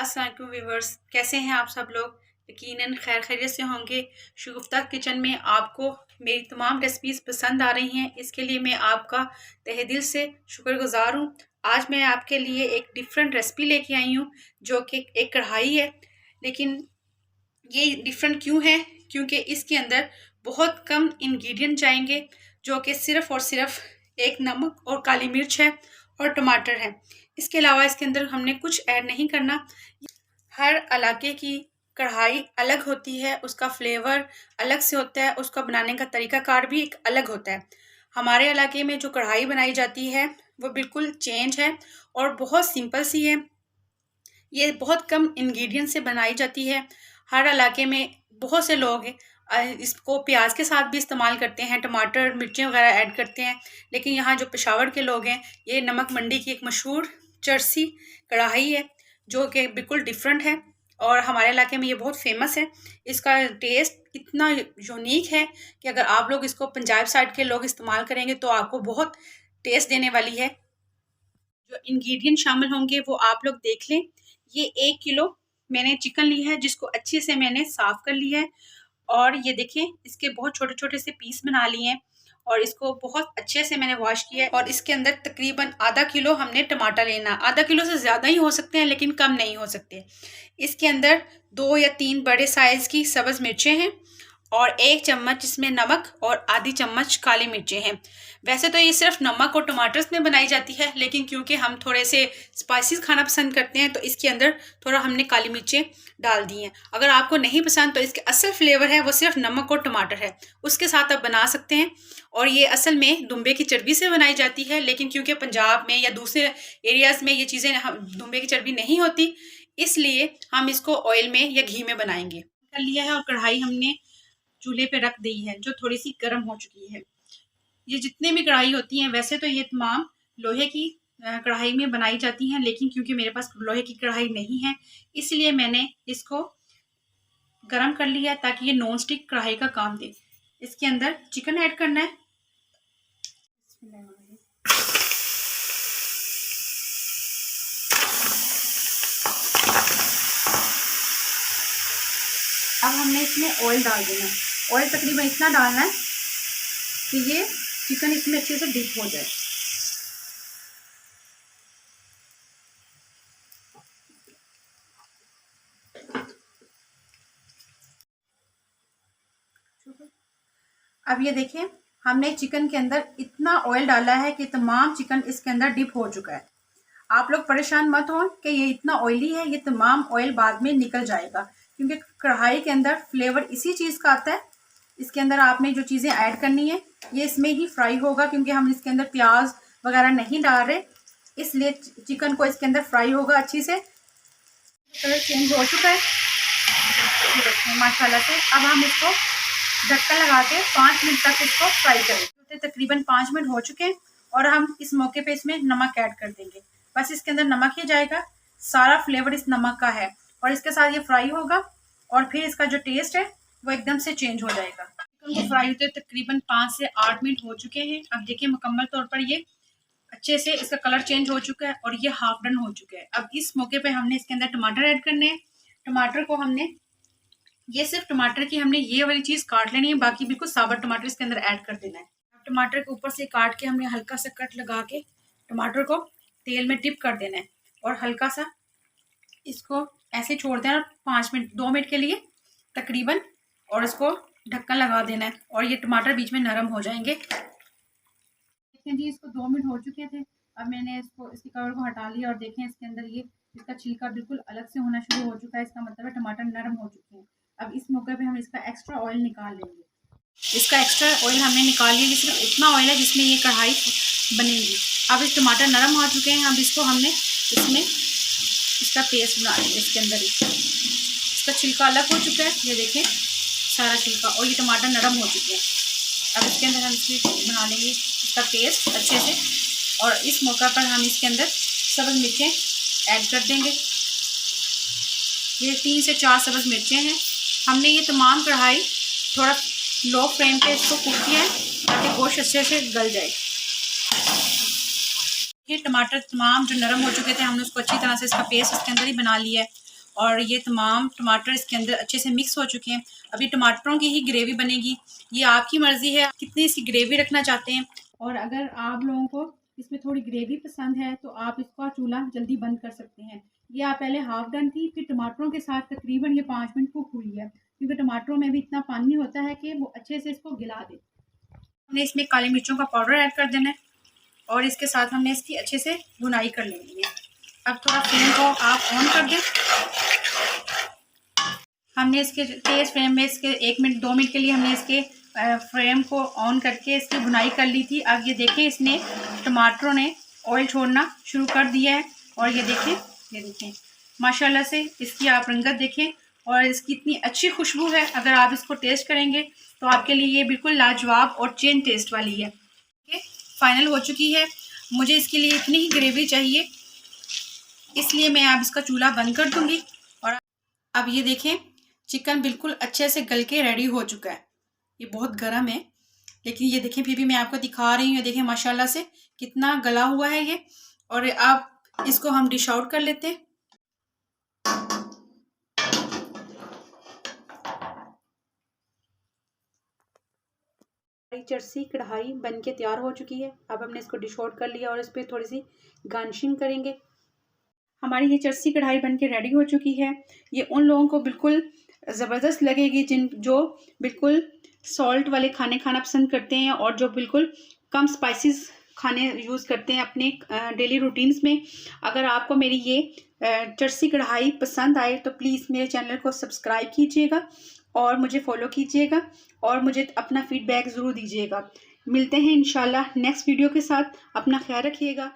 अस्सलाम वालेकुम व्यूवर्स, कैसे हैं आप सब लोग। यकीनन खैर खैरियत से होंगे। शगुफ्ता किचन में आपको मेरी तमाम रेसिपीज़ पसंद आ रही हैं, इसके लिए मैं आपका तहे दिल से शुक्रगुजार हूँ। आज मैं आपके लिए एक डिफरेंट रेसिपी लेके आई हूँ जो कि एक कढ़ाई है। लेकिन ये डिफरेंट क्यों है? क्योंकि इसके अंदर बहुत कम इंग्रेडिएंट जाएंगे, जो कि सिर्फ़ और सिर्फ एक नमक और काली मिर्च है और टमाटर है। इसके अलावा इसके अंदर हमने कुछ ऐड नहीं करना। हर इलाके की कढ़ाई अलग होती है, उसका फ्लेवर अलग से होता है, उसका बनाने का तरीक़ाकार भी एक अलग होता है। हमारे इलाके में जो कढ़ाई बनाई जाती है वो बिल्कुल चेंज है और बहुत सिंपल सी है। ये बहुत कम इंग्रेडिएंट से बनाई जाती है। हर इलाके में बहुत से लोग इसको प्याज के साथ भी इस्तेमाल करते हैं, टमाटर मिर्चें वगैरह ऐड करते हैं। लेकिन यहाँ जो पेशावर के लोग हैं, ये नमक मंडी की एक मशहूर चरसी कढ़ाई है जो कि बिल्कुल डिफरेंट है और हमारे इलाके में ये बहुत फेमस है। इसका टेस्ट इतना यूनिक है कि अगर आप लोग इसको पंजाब साइड के लोग इस्तेमाल करेंगे तो आपको बहुत टेस्ट देने वाली है। जो इंग्रेडिएंट शामिल होंगे वो आप लोग देख लें। ये 1 किलो मैंने चिकन लिया है, जिसको अच्छे से मैंने साफ़ कर लिया है और ये देखें इसके बहुत छोटे-छोटे से पीस बना लिए हैं और इसको बहुत अच्छे से मैंने वॉश किया है। और इसके अंदर तकरीबन आधा किलो हमने टमाटर लेना। आधा किलो से ज़्यादा ही हो सकते हैं लेकिन कम नहीं हो सकते। इसके अंदर 2 या 3 बड़े साइज़ की सब्ज़ मिर्चें हैं और 1 चम्मच इसमें नमक और आधी चम्मच काली मिर्चें हैं। वैसे तो ये सिर्फ नमक और टमाटर में बनाई जाती है, लेकिन क्योंकि हम थोड़े से स्पाइसेस खाना पसंद करते हैं तो इसके अंदर थोड़ा हमने काली मिर्चें डाल दी हैं। अगर आपको नहीं पसंद तो इसके असल फ्लेवर है वो सिर्फ नमक और टमाटर है, उसके साथ आप बना सकते हैं। और ये असल में दुम्बे की चर्बी से बनाई जाती है, लेकिन क्योंकि पंजाब में या दूसरे एरियाज़ में ये चीज़ें दुम्बे की चर्बी नहीं होती, इसलिए हम इसको ऑयल में या घी में बनाएंगे। कर लिया है और कढ़ाई हमने चूल्हे पे रख दी है जो थोड़ी सी गर्म हो चुकी है। ये जितने भी कढ़ाई होती हैं वैसे तो ये तमाम लोहे की कढ़ाई में बनाई जाती हैं, लेकिन क्योंकि मेरे पास लोहे की कढ़ाई नहीं है इसलिए मैंने इसको गरम कर लिया है ताकि ये नॉन स्टिक कढ़ाई का काम दे। इसके अंदर चिकन ऐड करना है। अब हमने इसमें ऑयल डाल देना है। ऑयल तकरीबन इतना डालना है कि ये चिकन इसमें अच्छे से डिप हो जाए। अब ये देखें हमने चिकन के अंदर इतना ऑयल डाला है कि तमाम चिकन इसके अंदर डिप हो चुका है। आप लोग परेशान मत हो कि ये इतना ऑयली है, ये तमाम ऑयल बाद में निकल जाएगा क्योंकि कढ़ाई के अंदर फ्लेवर इसी चीज़ का आता है। इसके अंदर आपने जो चीज़ें ऐड करनी है ये इसमें ही फ्राई होगा, क्योंकि हम इसके अंदर प्याज वगैरह नहीं डाल रहे, इसलिए चिकन को इसके अंदर फ्राई होगा अच्छी से। कलर चेंज हो चुका है माशाल्लाह से। अब हम इसको ढक्कन लगा के 5 मिनट तक इसको फ्राई करें। तकरीबन 5 मिनट हो चुके हैं और हम इस मौके पे इसमें नमक ऐड कर देंगे। बस इसके अंदर नमक ही जाएगा, सारा फ्लेवर इस नमक का है और इसके साथ ये फ्राई होगा और फिर इसका जो टेस्ट है वो एकदम से चेंज हो जाएगा। चिकन को फ्राई होते तकरीबन 5 से 8 मिनट हो चुके हैं। अब देखिए मुकम्मल तौर पर ये अच्छे से इसका कलर चेंज हो चुका है और ये हाफ डन हो चुका है। अब इस मौके पे हमने इसके अंदर टमाटर ऐड करने हैं। टमाटर को हमने ये सिर्फ टमाटर की हमने ये वाली चीज़ काट लेनी है, बाकी बिल्कुल साबुत टमाटर इसके अंदर ऐड कर देना है। अब टमाटर के ऊपर से काट के हमने हल्का सा कट लगा के टमाटर को तेल में डिप कर देना है और हल्का सा इसको ऐसे छोड़ देना 5 मिनट 2 मिनट के लिए तकरीबन, और इसको ढक्कन लगा देना है और ये टमाटर बीच में नरम हो जाएंगे। देखें जी इसको 2 मिनट हो चुके थे। अब मैंने इसकी कवर को हटा लिया और देखें इसके अंदर ये इसका छिलका बिल्कुल अलग से होना शुरू हो चुका है। इसका मतलब है टमाटर नरम हो चुके हैं। अब इस मौके पे हम इसका एक्स्ट्रा ऑयल निकाल लेंगे। इसका एक्स्ट्रा ऑयल हमने निकाल लिया, सिर्फ इतना ऑयल है जिसमें ये कढ़ाई बनेगी। अब इस टमाटर नरम हो चुके हैं। अब इसको हमने इसमें इसका पेस्ट बना लेंगे। इसके अंदर इसका छिलका अलग हो चुका है, ये देखें सारा छिलका, और ये टमाटर नरम हो चुके हैं। अब इसके अंदर हम इसमें बना लेंगे इसका पेस्ट अच्छे से और इस मौका पर हम इसके अंदर सब्ज़ मिर्चें ऐड कर देंगे। ये 3 से 4 सब्ज़ मिर्चें हैं। हमने ये तमाम कढ़ाई थोड़ा लो फ्लेम पे इसको कुक किया है ताकि गोश्त अच्छे से गल जाए। ये टमाटर तमाम जो नरम हो चुके थे हमने उसको अच्छी तरह से इसका पेस्ट इसके अंदर ही बना लिया है और ये तमाम टमाटर इसके अंदर अच्छे से मिक्स हो चुके हैं। अभी टमाटरों की ही ग्रेवी बनेगी। ये आपकी मर्ज़ी है कितनी इसकी ग्रेवी रखना चाहते हैं। और अगर आप लोगों को इसमें थोड़ी ग्रेवी पसंद है तो आप इसका चूल्हा जल्दी बंद कर सकते हैं। ये आप पहले हाफ डन थी, फिर टमाटरों के साथ तकरीबन ये 5 मिनट कुक हुई है, क्योंकि टमाटरों में भी इतना पानी होता है कि वो अच्छे से इसको गिला दे। हमने इसमें काली मिर्चों का पाउडर ऐड कर देना है और इसके साथ हमने इसकी अच्छे से भुनाई कर लेनी है। अब थोड़ा फ्लेम को आप ऑन कर दें। हमने इसके तेज़ फ्लेम में इसके 1 मिनट 2 मिनट के लिए हमने इसके फ्लेम को ऑन करके इसकी भुनाई कर ली थी। अब ये देखें इसने टमाटरों ने ऑयल छोड़ना शुरू कर दिया है और ये देखें माशाल्लाह से इसकी आप रंगत देखें और इसकी इतनी अच्छी खुशबू है। अगर आप इसको टेस्ट करेंगे तो आपके लिए ये बिल्कुल लाजवाब और चेंज टेस्ट वाली है। ओके, फाइनल हो चुकी है। मुझे इसके लिए इतनी ही ग्रेवी चाहिए, इसलिए मैं अब इसका चूल्हा बंद कर दूंगी। और अब ये देखें चिकन बिल्कुल अच्छे से गल के रेडी हो चुका है। ये बहुत गर्म है लेकिन ये देखें फिर भी मैं आपको दिखा रही हूँ। देखें माशाल्लाह से कितना गला हुआ है ये। और अब इसको हम डिश आउट कर लेते हैं। चरसी कढ़ाई बन के तैयार हो चुकी है। अब हमने इसको डिश आउट कर लिया और इस पर थोड़ी सी गार्निशिंग करेंगे। हमारी ये चरसी कढ़ाई बन के रेडी हो चुकी है। ये उन लोगों को बिल्कुल ज़बरदस्त लगेगी जो बिल्कुल सॉल्ट वाले खाने खाना पसंद करते हैं और जो बिल्कुल कम स्पाइसेस खाने यूज़ करते हैं अपने डेली रूटीन्स में। अगर आपको मेरी ये चरसी कढ़ाई पसंद आए तो प्लीज़ मेरे चैनल को सब्सक्राइब कीजिएगा और मुझे फॉलो कीजिएगा और मुझे अपना फीडबैक ज़रूर दीजिएगा। मिलते हैं इंशाल्लाह नेक्स्ट वीडियो के साथ। अपना ख्याल रखिएगा।